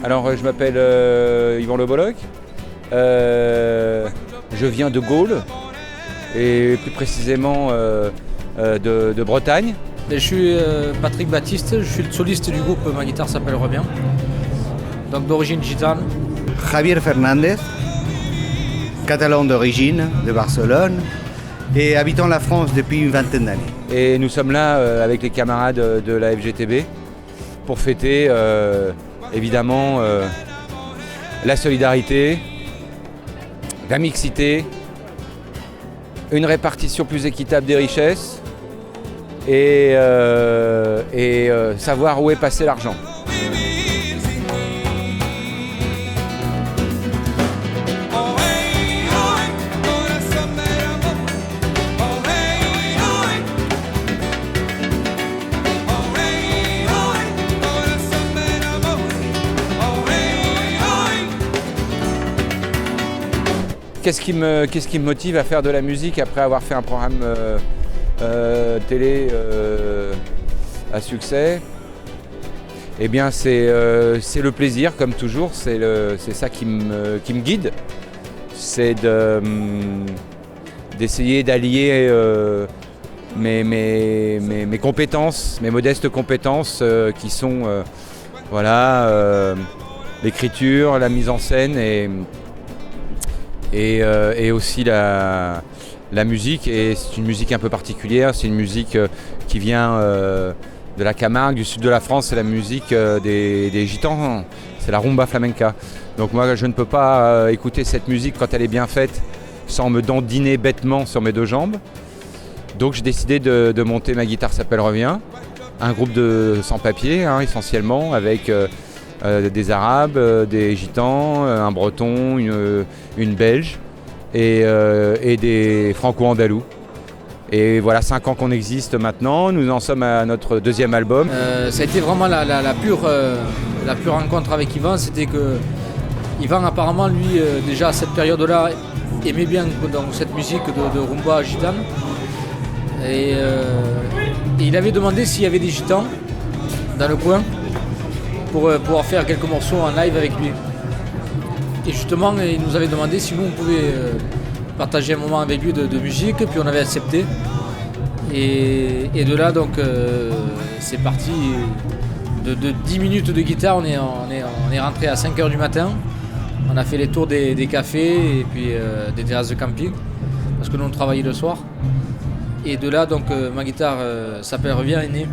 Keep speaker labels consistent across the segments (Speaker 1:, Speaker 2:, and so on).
Speaker 1: Alors, je m'appelle Yvan Le Bolloc. Je viens de Gaulle, et plus précisément de Bretagne.
Speaker 2: Je suis Patrick Baptiste, je suis le soliste du groupe Ma guitare s'appelle Revient, donc d'origine gitane.
Speaker 3: Javier Fernandez, catalan d'origine, de Barcelone, et habitant la France depuis une vingtaine d'années.
Speaker 1: Et nous sommes là avec les camarades de la FGTB pour fêter évidemment la solidarité, la mixité, une répartition plus équitable des richesses et savoir où est passé l'argent. Qu'est-ce qui me motive à faire de la musique après avoir fait un programme télé à succès? Eh bien c'est le plaisir, comme toujours, c'est ça qui me guide. C'est d'essayer d'allier mes compétences, mes modestes compétences qui sont l'écriture, la mise en scène et aussi la musique. Et c'est une musique un peu particulière, c'est une musique qui vient de la Camargue, du sud de la France. C'est la musique des gitans, c'est la rumba flamenca. Donc moi je ne peux pas écouter cette musique quand elle est bien faite sans me dandiner bêtement sur mes deux jambes. Donc j'ai décidé de monter Ma guitare s'appelle Revient, un groupe de sans-papiers essentiellement, avec des Arabes, des Gitans, un Breton, une Belge et des Franco-Andalous. Et voilà, 5 ans qu'on existe maintenant, nous en sommes à notre deuxième album.
Speaker 2: Ça a été vraiment la pure rencontre avec Yvan. C'était que Yvan apparemment lui déjà à cette période-là aimait bien donc, cette musique de rumba gitane. Et il avait demandé s'il y avait des gitans dans le coin pour pouvoir faire quelques morceaux en live avec lui. Et justement, il nous avait demandé si nous on pouvait partager un moment avec lui de musique, puis on avait accepté. Et de là donc c'est parti de 10 minutes de guitare, on est rentré à 5h du matin. On a fait les tours des cafés et puis des terrasses de camping, parce que nous on travaillait le soir. Et de là donc Ma guitare s'appelle Revient est née.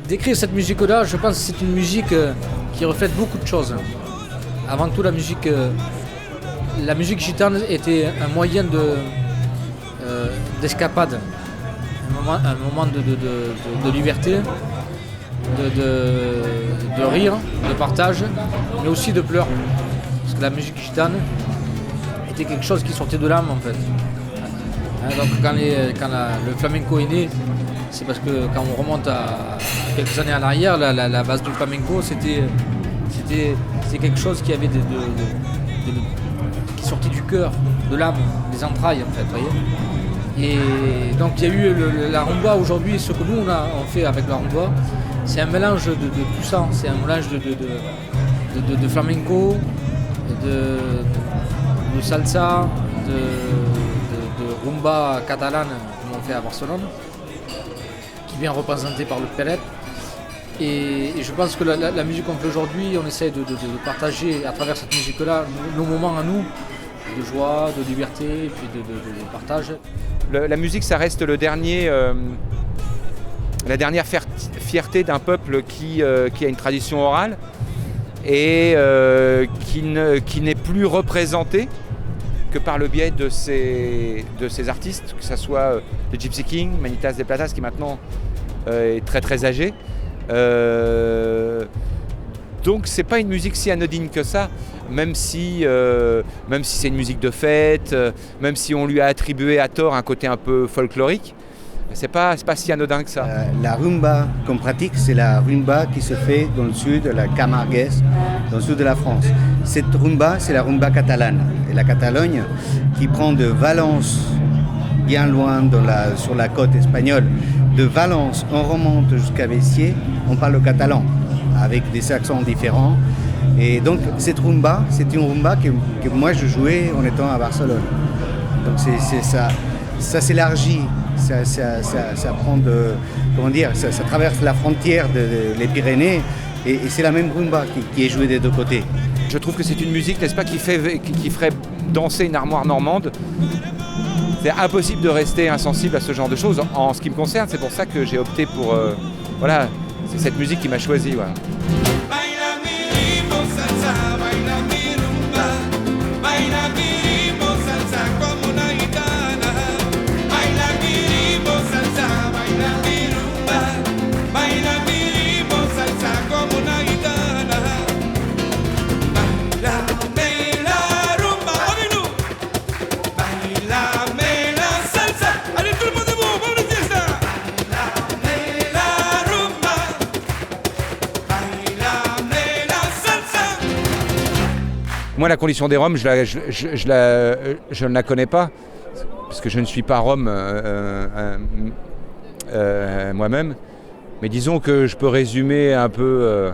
Speaker 2: D'écrire cette musique-là, je pense que c'est une musique qui reflète beaucoup de choses. Avant tout, la musique gitane était un moyen d'escapade, un moment de liberté, de rire, de partage, mais aussi de pleurs. Parce que la musique gitane était quelque chose qui sortait de l'âme en fait. Donc quand le flamenco est né, c'est parce que quand on remonte à quelques années en arrière, la base du flamenco, c'était quelque chose qui avait qui sortait du cœur, de l'âme, des entrailles en fait, voyez. Et donc il y a eu la rumba aujourd'hui, ce que nous on fait avec la rumba, c'est un mélange de tout ça, c'est un mélange de flamenco, de salsa, de rumba catalane comme on fait à Barcelone, qui vient représentée par le pellet. Et je pense que la musique qu'on fait aujourd'hui, on essaie de partager à travers cette musique-là nos moments à nous, de joie, de liberté et puis de partage.
Speaker 1: La musique, ça reste la dernière fierté d'un peuple qui a une tradition orale et qui n'est plus représenté que par le biais de ces artistes, que ce soit le Gypsy King, Manitas de Platas, qui maintenant est très très âgé. Donc c'est pas une musique si anodine que ça, même si c'est une musique de fête, même si on lui a attribué à tort un côté un peu folklorique, c'est pas si anodin que ça.
Speaker 3: La rumba qu'on pratique, c'est la rumba qui se fait dans le sud de la Camarguès, dans le sud de la France. Cette rumba, c'est la rumba catalane. Et la Catalogne, qui prend de Valence, bien loin sur la côte espagnole, de Valence, on remonte jusqu'à Vessiers, on parle le catalan, avec des accents différents. Et donc cette rumba, c'est une rumba que moi je jouais en étant à Barcelone. Donc ça s'élargit, ça prend ça traverse la frontière des Pyrénées et c'est la même rumba qui est jouée des deux côtés.
Speaker 1: Je trouve que c'est une musique, n'est-ce pas, qui ferait danser une armoire normande. C'est impossible de rester insensible à ce genre de choses. En ce qui me concerne, c'est pour ça que j'ai opté pour... voilà, c'est cette musique qui m'a choisi. Voilà. Moi, la condition des Roms, je ne la connais pas, parce que je ne suis pas Rom moi-même. Mais disons que je peux résumer un peu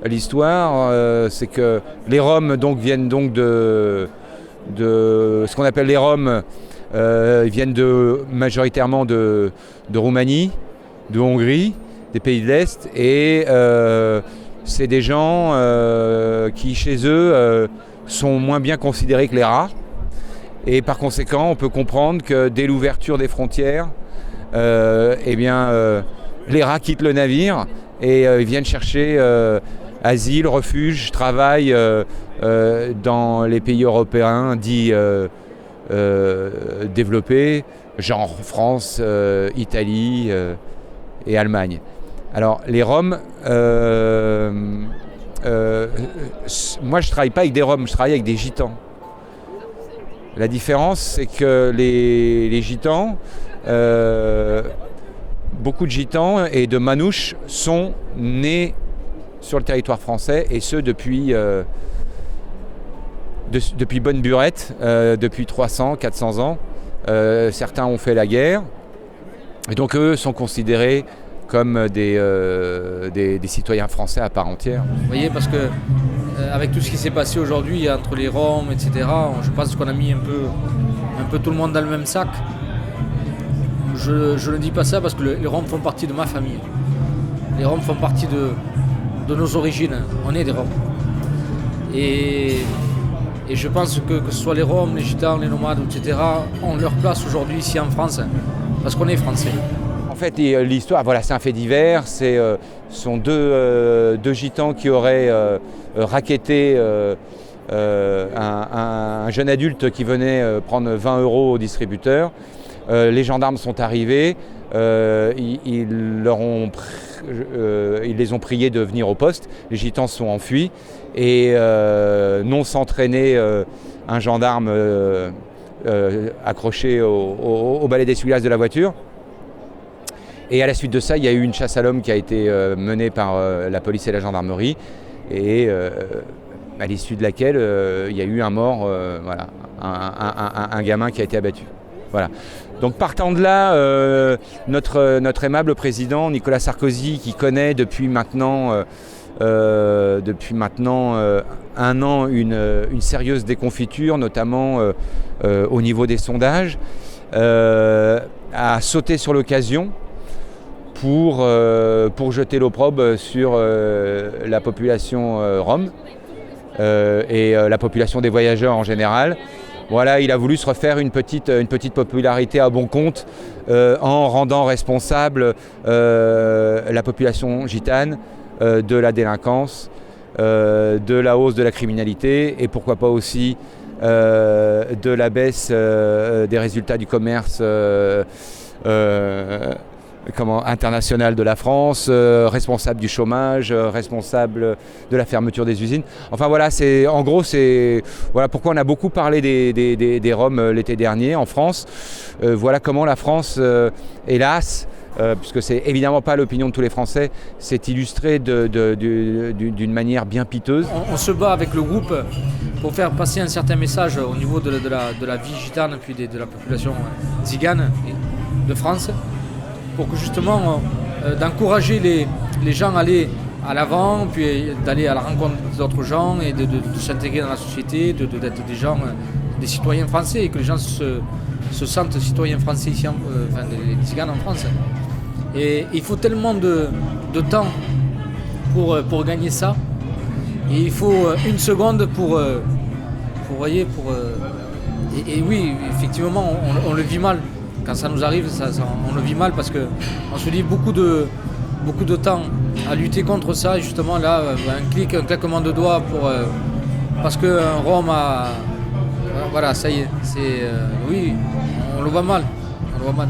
Speaker 1: l'histoire. C'est que les Roms viennent donc de ce qu'on appelle les Roms. Ils viennent majoritairement de Roumanie, de Hongrie, des pays de l'Est. Et c'est des gens qui, chez eux, sont moins bien considérés que les rats. Et par conséquent, on peut comprendre que dès l'ouverture des frontières, les rats quittent le navire et ils viennent chercher asile, refuge, travail dans les pays européens dits développés, genre France, Italie et Allemagne. Alors les Roms, moi je ne travaille pas avec des Roms, je travaille avec des Gitans. La différence, c'est que les Gitans, beaucoup de Gitans et de Manouches sont nés sur le territoire français, et ce depuis bonne burette, depuis 300, 400 ans. Certains ont fait la guerre, et donc eux sont considérés comme des citoyens français à part entière.
Speaker 2: Vous voyez, parce que avec tout ce qui s'est passé aujourd'hui entre les Roms, etc., je pense qu'on a mis un peu tout le monde dans le même sac. Je ne dis pas ça parce que les Roms font partie de ma famille. Les Roms font partie de nos origines. On est des Roms. Et je pense que ce soit les Roms, les Gitans, les nomades, etc., ont leur place aujourd'hui ici en France, parce qu'on est français.
Speaker 1: En fait, l'histoire, voilà, c'est un fait divers. Ce sont deux Gitans qui auraient racketté un jeune adulte qui venait prendre 20 € au distributeur. Les gendarmes sont arrivés, ils les ont priés de venir au poste. Les Gitans se sont enfuis et n'ont s'entraîné un gendarme accroché au balai d'essuie-glace de la voiture. Et à la suite de ça, il y a eu une chasse à l'homme qui a été menée par la police et la gendarmerie, et à l'issue de laquelle il y a eu un mort, voilà, un gamin qui a été abattu. Voilà. Donc partant de là, notre aimable président Nicolas Sarkozy, qui connaît depuis maintenant un an une sérieuse déconfiture, notamment au niveau des sondages, a sauté sur l'occasion pour jeter l'opprobre sur la population rom et la population des voyageurs en général, Voilà, il a voulu se refaire une petite popularité à bon compte en rendant responsable la population gitane de la délinquance, de la hausse de la criminalité et pourquoi pas aussi de la baisse des résultats du commerce international de la France, responsable du chômage, responsable de la fermeture des usines. Enfin voilà, voilà pourquoi on a beaucoup parlé des Roms l'été dernier en France. Voilà comment la France, hélas, puisque c'est évidemment pas l'opinion de tous les Français, s'est illustrée d'une manière bien piteuse.
Speaker 2: On se bat avec le groupe pour faire passer un certain message au niveau de la vie gitane puis de la population zigane de France, pour que justement d'encourager les gens à aller à l'avant, puis d'aller à la rencontre d'autres gens et de s'intégrer dans la société, d'être des gens, des citoyens français, et que les gens se sentent citoyens français ici, les Tziganes en France. Et il faut tellement de temps pour gagner ça, et il faut une seconde pour et oui, effectivement, on le vit mal. Quand ça nous arrive, on le vit mal parce qu'on se dit beaucoup de temps à lutter contre ça. Et justement, là, un claquement de doigts parce qu'un Rome a... Voilà, ça y est. Oui, on le voit mal. On le voit mal.